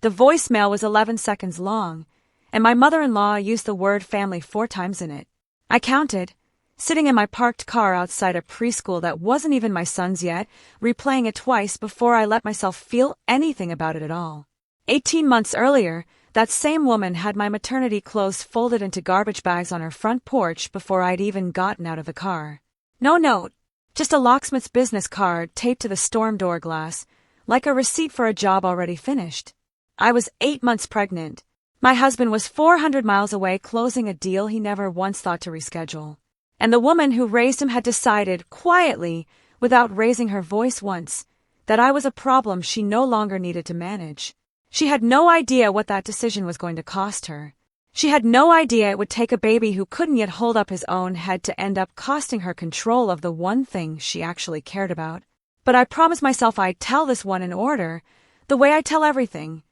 The voicemail was 11 seconds long, and my mother-in-law used the word family 4 times in it. I counted, sitting in my parked car outside a preschool that wasn't even my son's yet, replaying it twice before I let myself feel anything about it at all. 18 months earlier, that same woman had my maternity clothes folded into garbage bags on her front porch before I'd even gotten out of the car. No note, just a locksmith's business card taped to the storm door glass, like a receipt for a job already finished. I was 8 months pregnant. My husband was 400 miles away closing a deal he never once thought to reschedule. And the woman who raised him had decided, quietly, without raising her voice once, that I was a problem she no longer needed to manage. She had no idea what that decision was going to cost her. She had no idea it would take a baby who couldn't yet hold up his own head to end up costing her control of the one thing she actually cared about. But I promised myself I'd tell this one in order, the way I tell everything,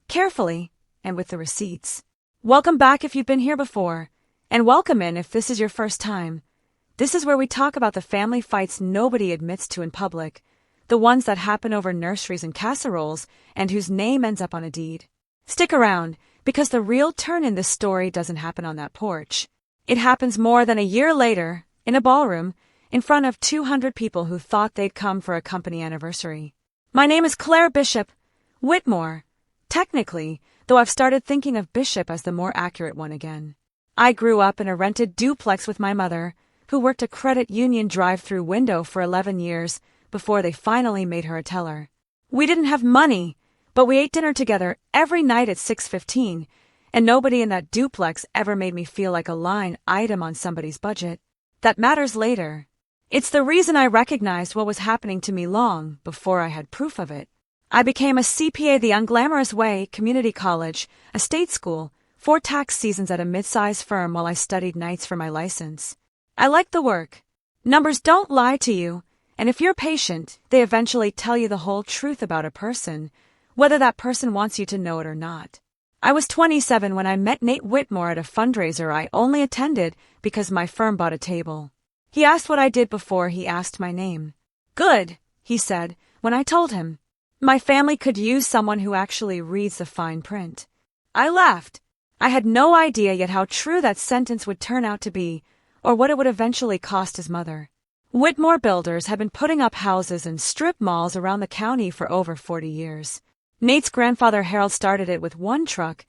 carefully, and with the receipts. Welcome back if you've been here before, and welcome in if this is your first time. This is where we talk about the family fights nobody admits to in public, the ones that happen over nurseries and casseroles, and whose name ends up on a deed. Stick around, because the real turn in this story doesn't happen on that porch. It happens more than a year later, in a ballroom, in front of 200 people who thought they'd come for a company anniversary. My name is Claire Bishop Whitmore, technically, though I've started thinking of Bishop as the more accurate one again. I grew up in a rented duplex with my mother, who worked a credit union drive-through window for 11 years before they finally made her a teller. We didn't have money, but we ate dinner together every night at 6:15, and nobody in that duplex ever made me feel like a line item on somebody's budget. That matters later. It's the reason I recognized what was happening to me long before I had proof of it. I became a CPA the unglamorous way, community college, a state school, 4 tax seasons at a mid-sized firm while I studied nights for my license. I liked the work. Numbers don't lie to you, and if you're patient, they eventually tell you the whole truth about a person, whether that person wants you to know it or not. I was 27 when I met Nate Whitmore at a fundraiser I only attended because my firm bought a table. He asked what I did before he asked my name. Good, he said, when I told him. My family could use someone who actually reads the fine print. I laughed. I had no idea yet how true that sentence would turn out to be, or what it would eventually cost his mother. Whitmore Builders had been putting up houses and strip malls around the county for over 40 years. Nate's grandfather Harold started it with 1 truck,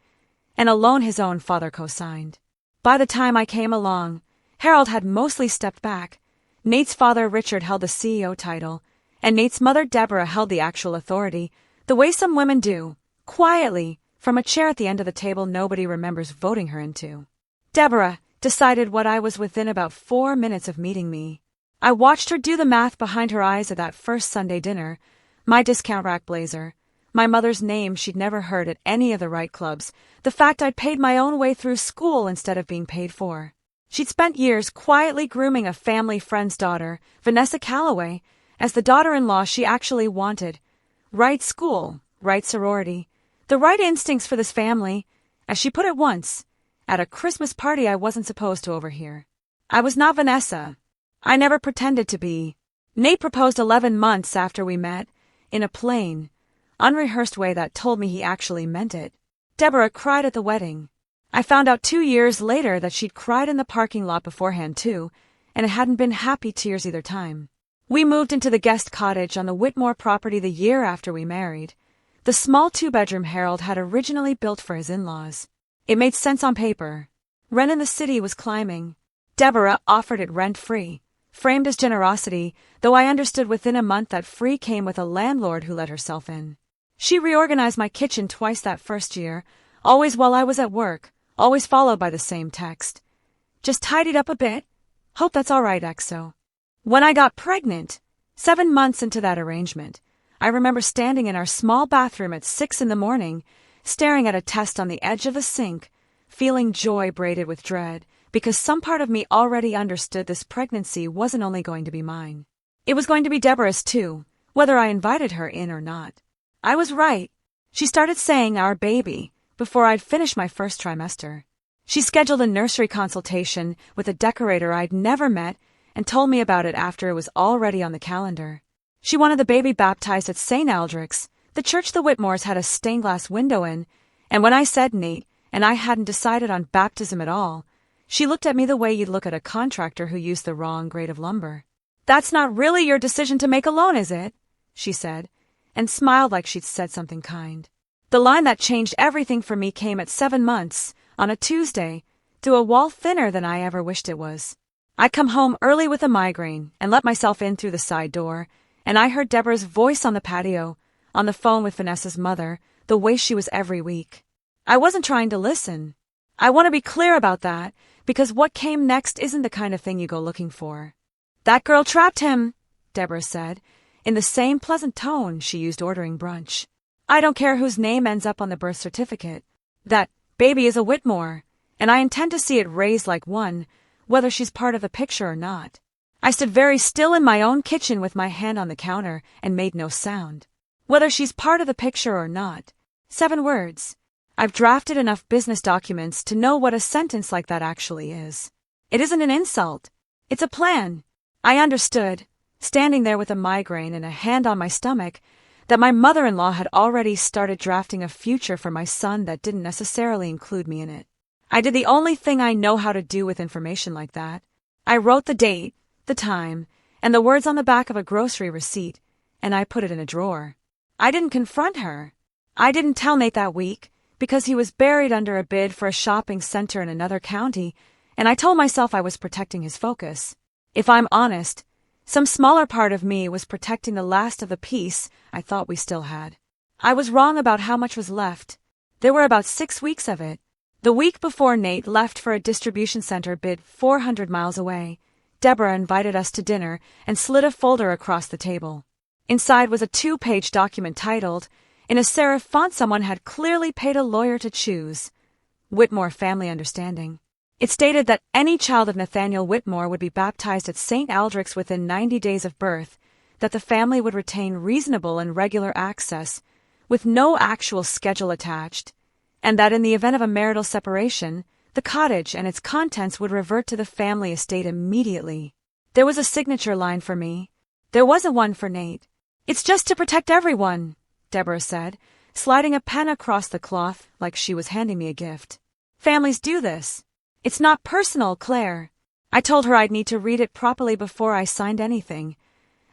and a loan his own father co-signed. By the time I came along, Harold had mostly stepped back. Nate's father Richard held the CEO title, and Nate's mother Deborah held the actual authority, the way some women do, quietly, from a chair at the end of the table nobody remembers voting her into. Deborah decided what I was within about 4 minutes of meeting me. I watched her do the math behind her eyes at that first Sunday dinner, my discount rack blazer, my mother's name she'd never heard at any of the right clubs, the fact I'd paid my own way through school instead of being paid for. She'd spent years quietly grooming a family friend's daughter, Vanessa Calloway, as the daughter-in-law she actually wanted. Right school, right sorority, the right instincts for this family, as she put it once, at a Christmas party I wasn't supposed to overhear. I was not Vanessa. I never pretended to be. Nate proposed 11 months after we met, in a plain, unrehearsed way that told me he actually meant it. Deborah cried at the wedding. I found out 2 years later that she'd cried in the parking lot beforehand too, and it hadn't been happy tears either time. We moved into the guest cottage on the Whitmore property the year after we married, the small 2-bedroom Harold had originally built for his in-laws. It made sense on paper. Rent in the city was climbing. Deborah offered it rent-free, framed as generosity, though I understood within a month that free came with a landlord who let herself in. She reorganized my kitchen twice that first year, always while I was at work, always followed by the same text. Just tidied up a bit. Hope that's all right, XO. When I got pregnant, 7 months into that arrangement, I remember standing in our small bathroom at 6 a.m, staring at a test on the edge of the sink, feeling joy braided with dread, because some part of me already understood this pregnancy wasn't only going to be mine. It was going to be Deborah's too, whether I invited her in or not. I was right. She started saying our baby before I'd finished my first trimester. She scheduled a nursery consultation with a decorator I'd never met and told me about it after it was already on the calendar. She wanted the baby baptized at St. Aldrich's, The church the Whitmores had a stained glass window in, and when I said Nate and I hadn't decided on baptism at all, she looked at me the way you'd look at a contractor who used the wrong grade of lumber. "That's not really your decision to make alone, is it?" she said, and smiled like she'd said something kind. The line that changed everything for me came at 7 months, on a Tuesday, through a wall thinner than I ever wished it was. I'd come home early with a migraine and let myself in through the side door, and I heard Deborah's voice on the patio, on the phone with Vanessa's mother, the way she was every week. I wasn't trying to listen. I want to be clear about that, because what came next isn't the kind of thing you go looking for. "That girl trapped him," Deborah said, in the same pleasant tone she used ordering brunch. "I don't care whose name ends up on the birth certificate. That baby is a Whitmore, and I intend to see it raised like one, whether she's part of the picture or not." I stood very still in my own kitchen with my hand on the counter and made no sound. Whether she's part of the picture or not. 7 words. I've drafted enough business documents to know what a sentence like that actually is. It isn't an insult. It's a plan. I understood, standing there with a migraine and a hand on my stomach, that my mother-in-law had already started drafting a future for my son that didn't necessarily include me in it. I did the only thing I know how to do with information like that. I wrote the date, the time, and the words on the back of a grocery receipt, and I put it in a drawer. I didn't confront her. I didn't tell Nate that week, because he was buried under a bid for a shopping center in another county, and I told myself I was protecting his focus. If I'm honest, some smaller part of me was protecting the last of the peace I thought we still had. I was wrong about how much was left. There were about 6 weeks of it. The week before Nate left for a distribution center bid 400 miles away, Deborah invited us to dinner and slid a folder across the table. Inside was a 2-page document titled, in a serif font someone had clearly paid a lawyer to choose, Whitmore Family Understanding. It stated that any child of Nathaniel Whitmore would be baptized at St. Aldrich's within 90 days of birth, that the family would retain reasonable and regular access, with no actual schedule attached, and that in the event of a marital separation, the cottage and its contents would revert to the family estate immediately. There was a signature line for me. There wasn't one for Nate. "It's just to protect everyone," Deborah said, sliding a pen across the cloth like she was handing me a gift. "Families do this. It's not personal, Claire." I told her I'd need to read it properly before I signed anything.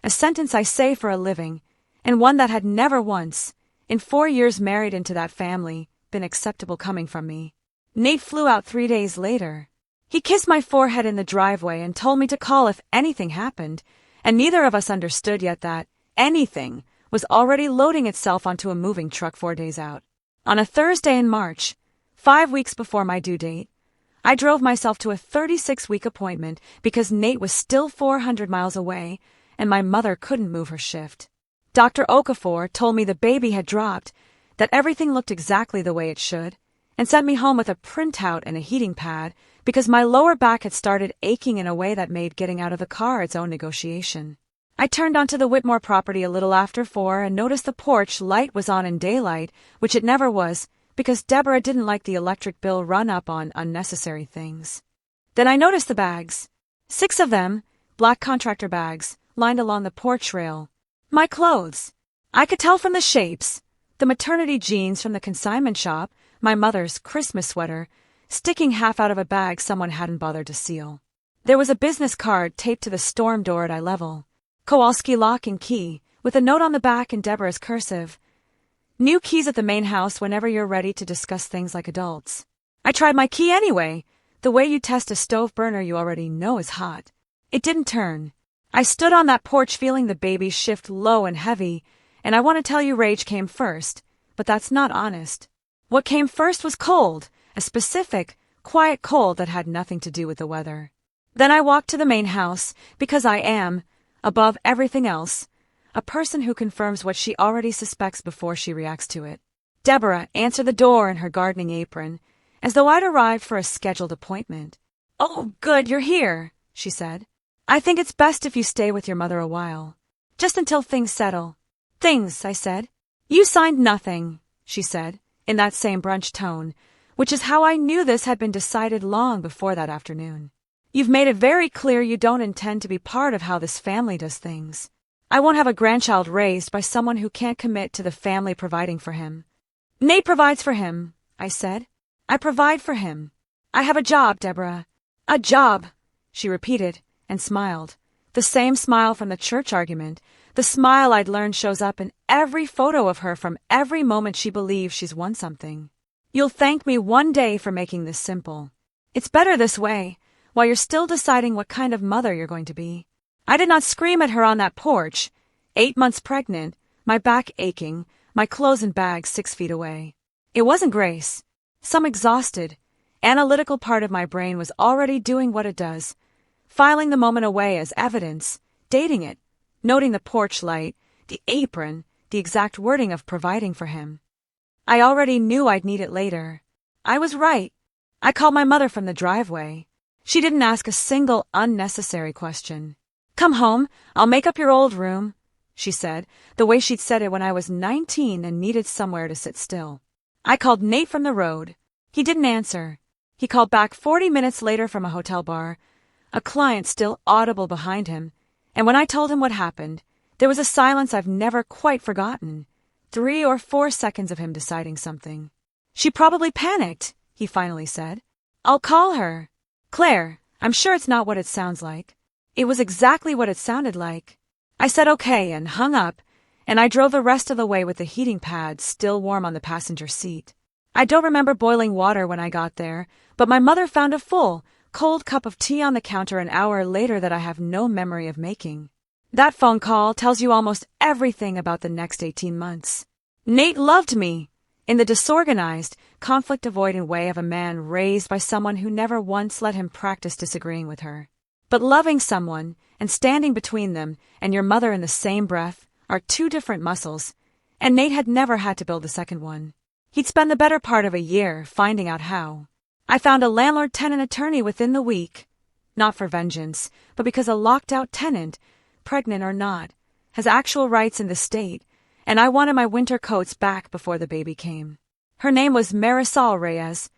A sentence I say for a living, and one that had never once, in 4 years married into that family, been acceptable coming from me. Nate flew out 3 days later. He kissed my forehead in the driveway and told me to call if anything happened, and neither of us understood yet that anything was already loading itself onto a moving truck 4 days out. On a Thursday in March, 5 weeks before my due date, I drove myself to a 36-week appointment because Nate was still 400 miles away and my mother couldn't move her shift. Dr. Okafor told me the baby had dropped, that everything looked exactly the way it should, and sent me home with a printout and a heating pad because my lower back had started aching in a way that made getting out of the car its own negotiation. I turned onto the Whitmore property a little after 4 and noticed the porch light was on in daylight, which it never was, because Deborah didn't like the electric bill run up on unnecessary things. Then I noticed the bags. 6 of them, black contractor bags, lined along the porch rail. My clothes. I could tell from the shapes. The maternity jeans from the consignment shop, my mother's Christmas sweater, sticking half out of a bag someone hadn't bothered to seal. There was a business card taped to the storm door at eye level. Kowalski lock and key, with a note on the back in Deborah's cursive. New keys at the main house whenever you're ready to discuss things like adults. I tried my key anyway, the way you test a stove burner you already know is hot. It didn't turn. I stood on that porch feeling the baby shift low and heavy, and I want to tell you rage came first, but that's not honest. What came first was cold, a specific, quiet cold that had nothing to do with the weather. Then I walked to the main house, because I am, above everything else, a person who confirms what she already suspects before she reacts to it. Deborah answered the door in her gardening apron, as though I'd arrived for a scheduled appointment. "Oh, good, you're here," she said. "I think it's best if you stay with your mother a while. Just until things settle." "Things," I said. "You signed nothing," she said, in that same brunch tone, which is how I knew this had been decided long before that afternoon. "You've made it very clear you don't intend to be part of how this family does things." I won't have a grandchild raised by someone who can't commit to the family providing for him. Nate provides for him, I said. I provide for him. I have a job, Deborah. A job, she repeated and smiled. The same smile from the church argument, the smile I'd learned shows up in every photo of her from every moment she believes she's won something. You'll thank me one day for making this simple. It's better this way, while you're still deciding what kind of mother you're going to be. I did not scream at her on that porch, 8 months pregnant, my back aching, my clothes and bags 6 feet away. It wasn't grace. Some exhausted, analytical part of my brain was already doing what it does, filing the moment away as evidence, dating it, noting the porch light, the apron, the exact wording of providing for him. I already knew I'd need it later. I was right. I called my mother from the driveway. She didn't ask a single unnecessary question. Come home, I'll make up your old room, she said, the way she'd said it when I was 19 and needed somewhere to sit still. I called Nate from the road. He didn't answer. He called back 40 minutes later from a hotel bar, a client still audible behind him, and when I told him what happened, there was a silence I've never quite forgotten. 3 or 4 seconds of him deciding something. She probably panicked, he finally said. I'll call her. Claire, I'm sure it's not what it sounds like. It was exactly what it sounded like. I said okay and hung up, and I drove the rest of the way with the heating pad still warm on the passenger seat. I don't remember boiling water when I got there, but my mother found a full, cold cup of tea on the counter an hour later that I have no memory of making. That phone call tells you almost everything about the next 18 months. Nate loved me, in the disorganized, conflict-avoidant way of a man raised by someone who never once let him practice disagreeing with her. But loving someone and standing between them and your mother in the same breath are 2 different muscles, and Nate had never had to build the second one. He'd spend the better part of a year finding out how. I found a landlord-tenant attorney within the week, not for vengeance, but because a locked-out tenant, pregnant or not, has actual rights in the state, and I wanted my winter coats back before the baby came. Her name was Marisol Reyes,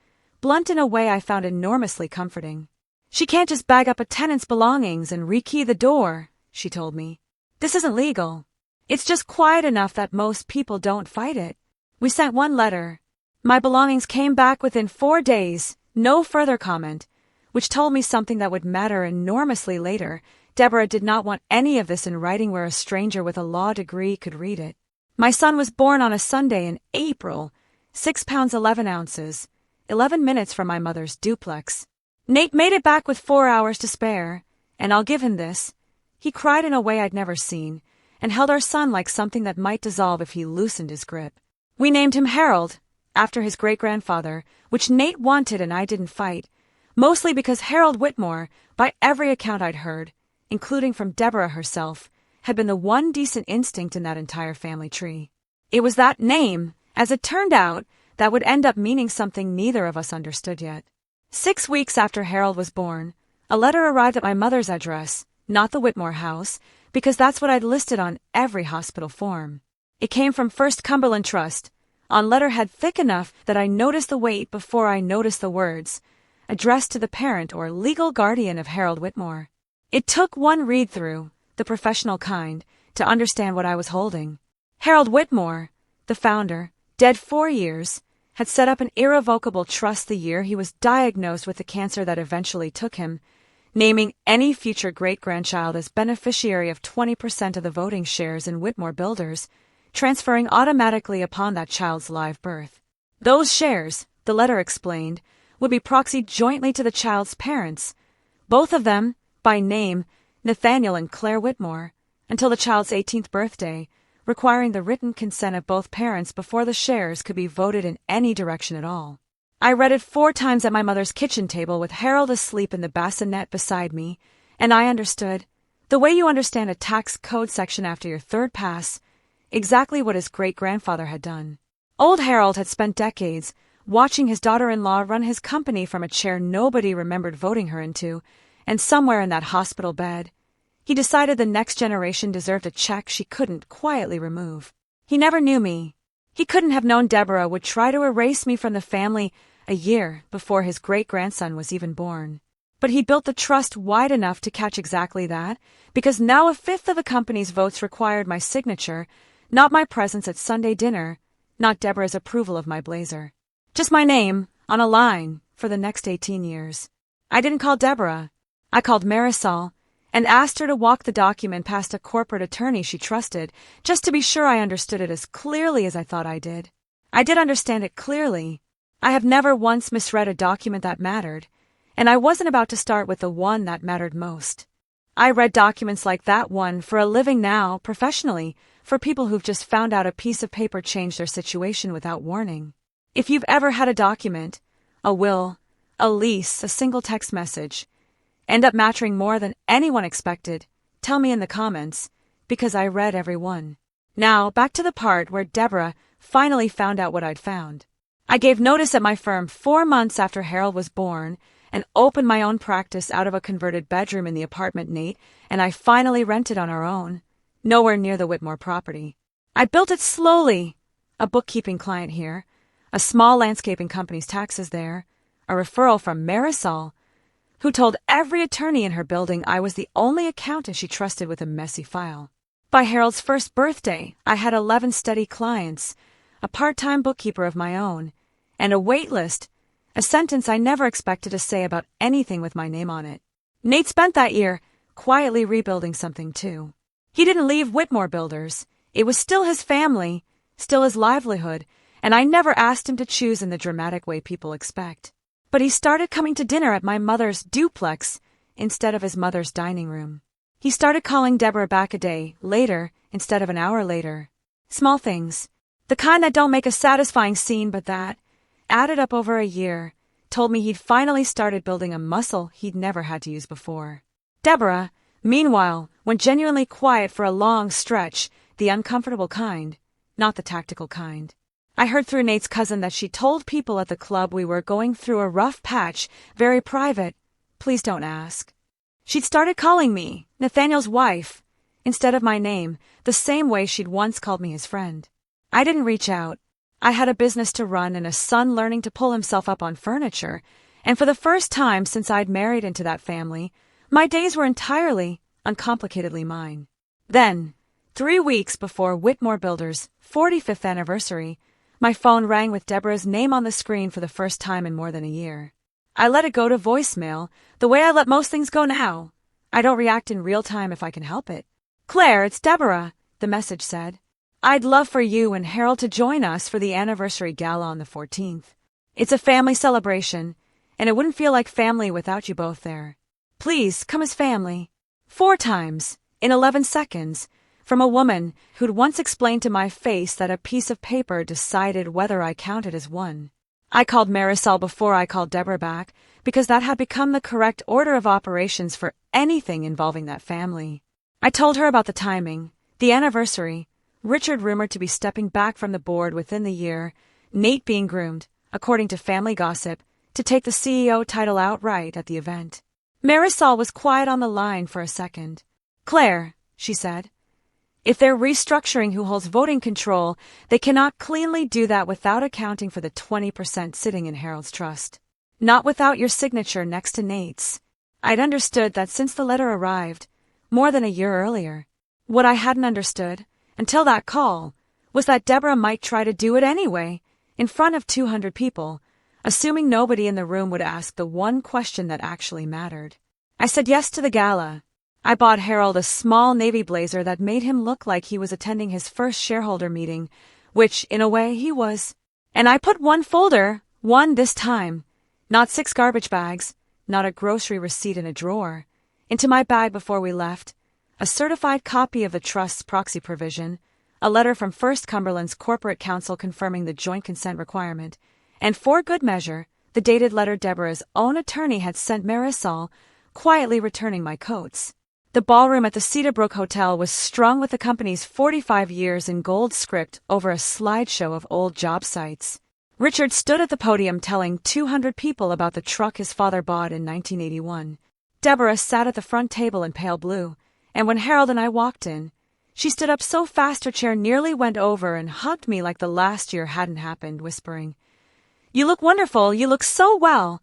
blunt in a way I found enormously comforting. She can't just bag up a tenant's belongings and rekey the door, she told me. This isn't legal. It's just quiet enough that most people don't fight it. We sent 1 letter. My belongings came back within 4 days, no further comment, which told me something that would matter enormously later. Deborah did not want any of this in writing where a stranger with a law degree could read it. My son was born on a Sunday in April, 6 pounds 11 ounces, 11 minutes from my mother's duplex. Nate made it back with 4 hours to spare, and I'll give him this. He cried in a way I'd never seen, and held our son like something that might dissolve if he loosened his grip. We named him Harold, after his great-grandfather, which Nate wanted and I didn't fight, mostly because Harold Whitmore, by every account I'd heard, including from Deborah herself, had been the one decent instinct in that entire family tree. It was that name, as it turned out, that would end up meaning something neither of us understood yet. 6 weeks after Harold was born, a letter arrived at my mother's address, not the Whitmore house, because that's what I'd listed on every hospital form. It came from First Cumberland Trust, on letterhead thick enough that I noticed the weight before I noticed the words, addressed to the parent or legal guardian of Harold Whitmore. It took 1 read-through, the professional kind, to understand what I was holding. Harold Whitmore, the founder, dead 4 years, had set up an irrevocable trust the year he was diagnosed with the cancer that eventually took him, naming any future great-grandchild as beneficiary of 20% of the voting shares in Whitmore Builders, transferring automatically upon that child's live birth. Those shares, the letter explained, would be proxied jointly to the child's parents, both of them, by name, Nathaniel and Claire Whitmore, until the child's 18th birthday, requiring the written consent of both parents before the shares could be voted in any direction at all. I read it 4 times at my mother's kitchen table with Harold asleep in the bassinet beside me, and I understood, the way you understand a tax code section after your 3rd pass, exactly what his great-grandfather had done. Old Harold had spent decades watching his daughter-in-law run his company from a chair nobody remembered voting her into, and somewhere in that hospital bed, he decided the next generation deserved a check she couldn't quietly remove. He never knew me. He couldn't have known Deborah would try to erase me from the family a year before his great-grandson was even born. But he built the trust wide enough to catch exactly that, because now a fifth of the company's votes required my signature, not my presence at Sunday dinner, not Deborah's approval of my blazer. Just my name, on a line, for the next 18 years. I didn't call Deborah. I called Marisol, and asked her to walk the document past a corporate attorney she trusted, just to be sure I understood it as clearly as I thought I did. I did understand it clearly. I have never once misread a document that mattered, and I wasn't about to start with the one that mattered most. I read documents like that one for a living now, professionally, for people who've just found out a piece of paper changed their situation without warning. If you've ever had a document, a will, a lease, a single text message, end up matching more than anyone expected, tell me in the comments, because I read every one. Now, back to the part where Deborah finally found out what I'd found. I gave notice at my firm 4 months after Harold was born, and opened my own practice out of a converted bedroom in the apartment Nate and I finally rented on our own, nowhere near the Whitmore property. I built it slowly. A bookkeeping client here, a small landscaping company's taxes there, a referral from Marisol, who told every attorney in her building I was the only accountant she trusted with a messy file. By Harold's first birthday, I had 11 steady clients, a part-time bookkeeper of my own, and a wait list, a sentence I never expected to say about anything with my name on it. Nate spent that year quietly rebuilding something too. He didn't leave Whitmore Builders. It was still his family, still his livelihood, and I never asked him to choose in the dramatic way people expect. But he started coming to dinner at my mother's duplex instead of his mother's dining room. He started calling Deborah back a day later instead of an hour later. Small things. The kind that don't make a satisfying scene, but that, added up over a year, told me he'd finally started building a muscle he'd never had to use before. Deborah, meanwhile, went genuinely quiet for a long stretch, the uncomfortable kind, not the tactical kind. I heard through Nate's cousin that she told people at the club we were going through a rough patch, very private. Please don't ask. She'd started calling me, Nathaniel's wife, instead of my name, the same way she'd once called me his friend. I didn't reach out. I had a business to run and a son learning to pull himself up on furniture, and for the first time since I'd married into that family, my days were entirely, uncomplicatedly mine. Then, 3 weeks before Whitmore Builders' 45th anniversary, my phone rang with Deborah's name on the screen for the first time in more than a year. I let it go to voicemail, the way I let most things go now. I don't react in real time if I can help it. "Claire, it's Deborah," the message said. "I'd love for you and Harold to join us for the anniversary gala on the 14th. It's a family celebration, and it wouldn't feel like family without you both there. Please, come as family." 4 times, in 11 seconds, from a woman who'd once explained to my face that a piece of paper decided whether I counted as one. I called Marisol before I called Deborah back, because that had become the correct order of operations for anything involving that family. I told her about the timing, the anniversary, Richard rumored to be stepping back from the board within the year, Nate being groomed, according to family gossip, to take the CEO title outright at the event. Marisol was quiet on the line for a second. "Claire," she said, "if they're restructuring who holds voting control, they cannot cleanly do that without accounting for the 20% sitting in Harold's trust. Not without your signature next to Nate's." I'd understood that since the letter arrived, more than a year earlier. What I hadn't understood, until that call, was that Deborah might try to do it anyway, in front of 200 people, assuming nobody in the room would ask the one question that actually mattered. I said yes to the gala. I bought Harold a small navy blazer that made him look like he was attending his first shareholder meeting, which, in a way, he was. And I put one folder, one this time, not 6 garbage bags, not a grocery receipt in a drawer, into my bag before we left, a certified copy of the trust's proxy provision, a letter from First Cumberland's corporate counsel confirming the joint consent requirement, and for good measure, the dated letter Deborah's own attorney had sent Marisol, quietly returning my coats. The ballroom at the Cedarbrook Hotel was strung with the company's 45 years in gold script over a slideshow of old job sites. Richard stood at the podium telling 200 people about the truck his father bought in 1981. Deborah sat at the front table in pale blue, and when Harold and I walked in, she stood up so fast her chair nearly went over and hugged me like the last year hadn't happened, whispering, "You look wonderful, you look so well."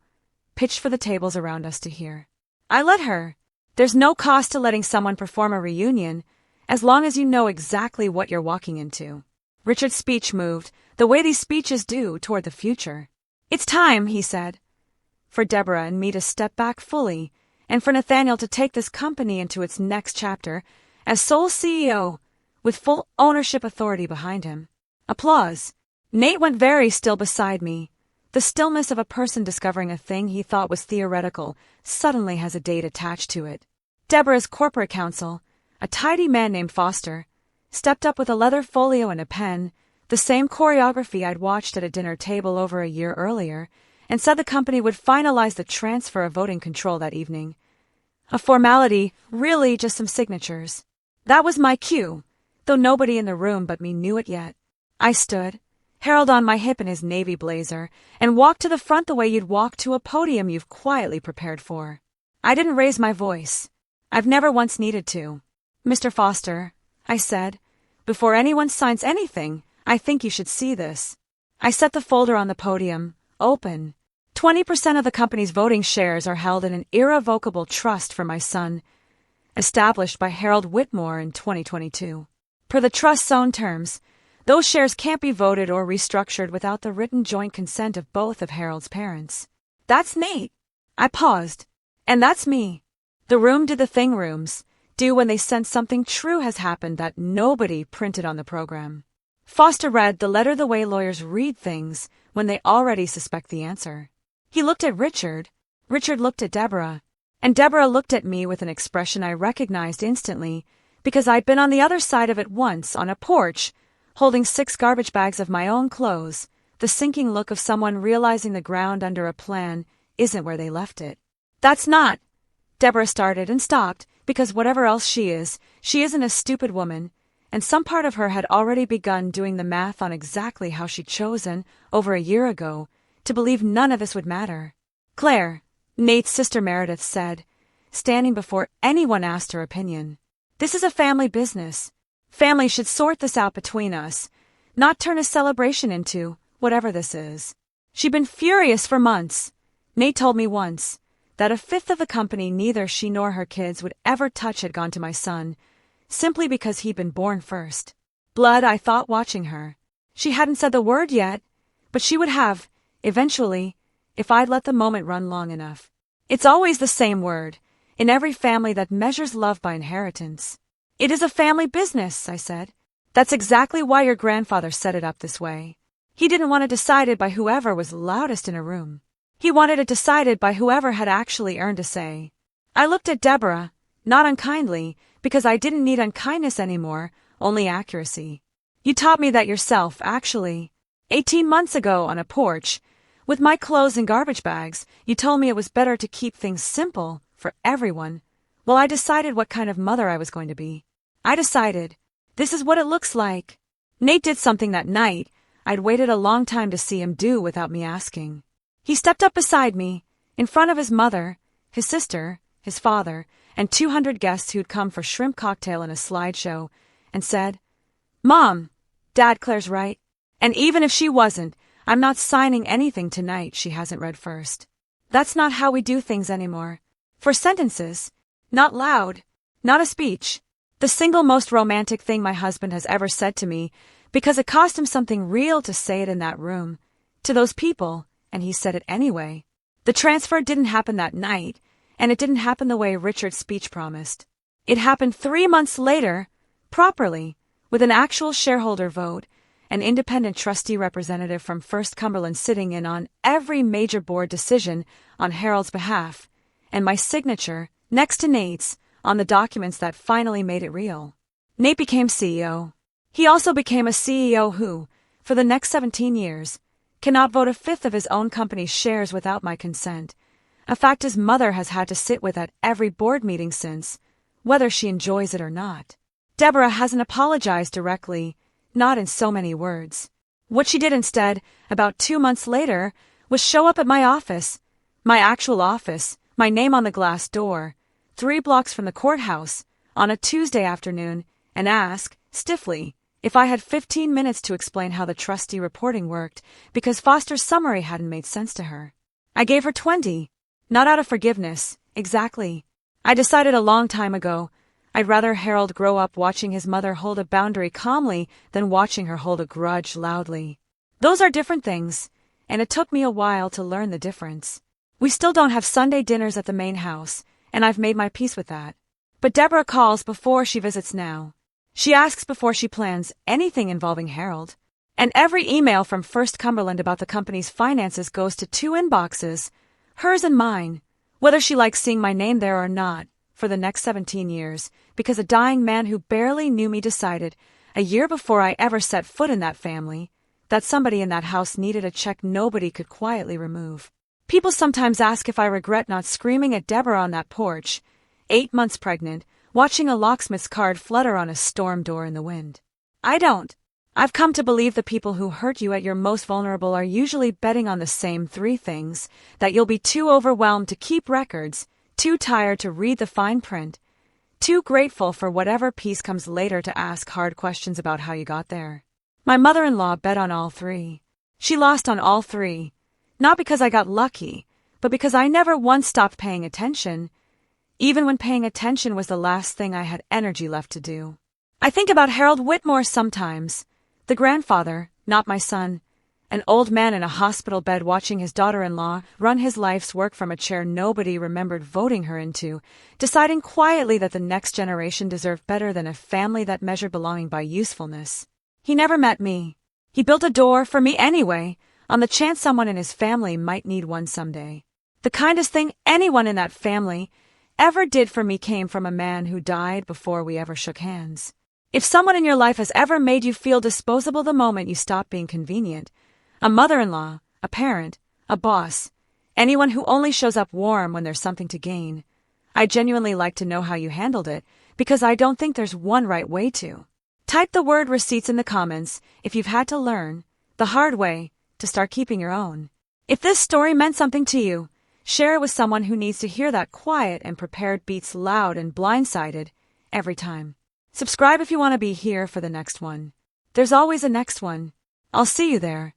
pitched for the tables around us to hear. I let her. There's no cost to letting someone perform a reunion, as long as you know exactly what you're walking into. Richard's speech moved, the way these speeches do, toward the future. It's time, he said, for Deborah and me to step back fully, and for Nathaniel to take this company into its next chapter as sole CEO, with full ownership authority behind him. Applause. Nate went very still beside me. The stillness of a person discovering a thing he thought was theoretical suddenly has a date attached to it. Deborah's corporate counsel, a tidy man named Foster, stepped up with a leather folio and a pen, the same choreography I'd watched at a dinner table over a year earlier, and said the company would finalize the transfer of voting control that evening. A formality, really just some signatures. That was my cue, though nobody in the room but me knew it yet. I stood, Harold on my hip in his navy blazer, and walked to the front the way you'd walk to a podium you've quietly prepared for. I didn't raise my voice. I've never once needed to. Mr. Foster, I said, before anyone signs anything, I think you should see this. I set the folder on the podium, open. 20% of the company's voting shares are held in an irrevocable trust for my son, established by Harold Whitmore in 2022. Per the trust's own terms, those shares can't be voted or restructured without the written joint consent of both of Harold's parents. That's Nate. I paused. And that's me. The room did the thing rooms do when they sense something true has happened that nobody printed on the program. Foster read the letter the way lawyers read things when they already suspect the answer. He looked at Richard. Richard looked at Deborah. And Deborah looked at me with an expression I recognized instantly because I'd been on the other side of it once on a porch, holding 6 garbage bags of my own clothes, the sinking look of someone realizing the ground under a plan isn't where they left it. That's not. Deborah started and stopped because whatever else she isn't a stupid woman, and some part of her had already begun doing the math on exactly how she'd chosen, over a year ago, to believe none of this would matter. Claire, Nate's sister Meredith said, standing before anyone asked her opinion. This is a family business. Family should sort this out between us, not turn a celebration into whatever this is. She'd been furious for months. Nate told me once that 1/5 of the company neither she nor her kids would ever touch had gone to my son, simply because he'd been born first. Blood, I thought, watching her. She hadn't said the word yet, but she would have, eventually, if I'd let the moment run long enough. It's always the same word, in every family that measures love by inheritance. It is a family business, I said. That's exactly why your grandfather set it up this way. He didn't want it decided by whoever was loudest in a room. He wanted it decided by whoever had actually earned a say. I looked at Deborah, not unkindly, because I didn't need unkindness anymore, only accuracy. You taught me that yourself, actually. 18 months ago on a porch, with my clothes in garbage bags, you told me it was better to keep things simple for everyone. Well, I decided what kind of mother I was going to be. I decided, this is what it looks like. Nate did something that night I'd waited a long time to see him do without me asking. He stepped up beside me, in front of his mother, his sister, his father, and 200 guests who'd come for shrimp cocktail and a slideshow, and said, Mom, Dad, Claire's right. And even if she wasn't, I'm not signing anything tonight she hasn't read first. That's not how we do things anymore. For sentences, not loud, not a speech. The single most romantic thing my husband has ever said to me, because it cost him something real to say it in that room, to those people, and he said it anyway. The transfer didn't happen that night, and it didn't happen the way Richard's speech promised. It happened 3 months later, properly, with an actual shareholder vote, an independent trustee representative from First Cumberland sitting in on every major board decision on Harold's behalf, and my signature, next to Nate's, on the documents that finally made it real. Nate became CEO. He also became a CEO who, for the next 17 years, cannot vote 1/5 of his own company's shares without my consent, a fact his mother has had to sit with at every board meeting since, whether she enjoys it or not. Deborah hasn't apologized directly, not in so many words. What she did instead, about 2 months later, was show up at my office, my actual office, my name on the glass door, 3 blocks from the courthouse, on a Tuesday afternoon, and ask, stiffly, if I had 15 minutes to explain how the trustee reporting worked, because Foster's summary hadn't made sense to her. I gave her 20. Not out of forgiveness, exactly. I decided a long time ago, I'd rather Harold grow up watching his mother hold a boundary calmly than watching her hold a grudge loudly. Those are different things, and it took me a while to learn the difference. We still don't have Sunday dinners at the main house, and I've made my peace with that. But Deborah calls before she visits now. She asks before she plans anything involving Harold. And every email from First Cumberland about the company's finances goes to 2 inboxes, hers and mine, whether she likes seeing my name there or not, for the next 17 years, because a dying man who barely knew me decided, a year before I ever set foot in that family, that somebody in that house needed a check nobody could quietly remove. People sometimes ask if I regret not screaming at Deborah on that porch, 8 months pregnant, watching a locksmith's card flutter on a storm door in the wind. I don't. I've come to believe the people who hurt you at your most vulnerable are usually betting on the same 3 things: that you'll be too overwhelmed to keep records, too tired to read the fine print, too grateful for whatever peace comes later to ask hard questions about how you got there. My mother-in-law bet on all 3. She lost on all 3, not because I got lucky, but because I never once stopped paying attention, even when paying attention was the last thing I had energy left to do. I think about Harold Whitmore sometimes, the grandfather, not my son, an old man in a hospital bed watching his daughter-in-law run his life's work from a chair nobody remembered voting her into, deciding quietly that the next generation deserved better than a family that measured belonging by usefulness. He never met me. He built a door for me anyway, on the chance someone in his family might need one someday. The kindest thing anyone in that family ever did for me came from a man who died before we ever shook hands. If someone in your life has ever made you feel disposable the moment you stop being convenient, a mother-in-law, a parent, a boss, anyone who only shows up warm when there's something to gain, I'd genuinely like to know how you handled it, because I don't think there's one right way to. Type the word receipts in the comments if you've had to learn, the hard way, to start keeping your own. If this story meant something to you, share it with someone who needs to hear that quiet and prepared beats loud and blindsided every time. Subscribe if you want to be here for the next one. There's always a next one. I'll see you there.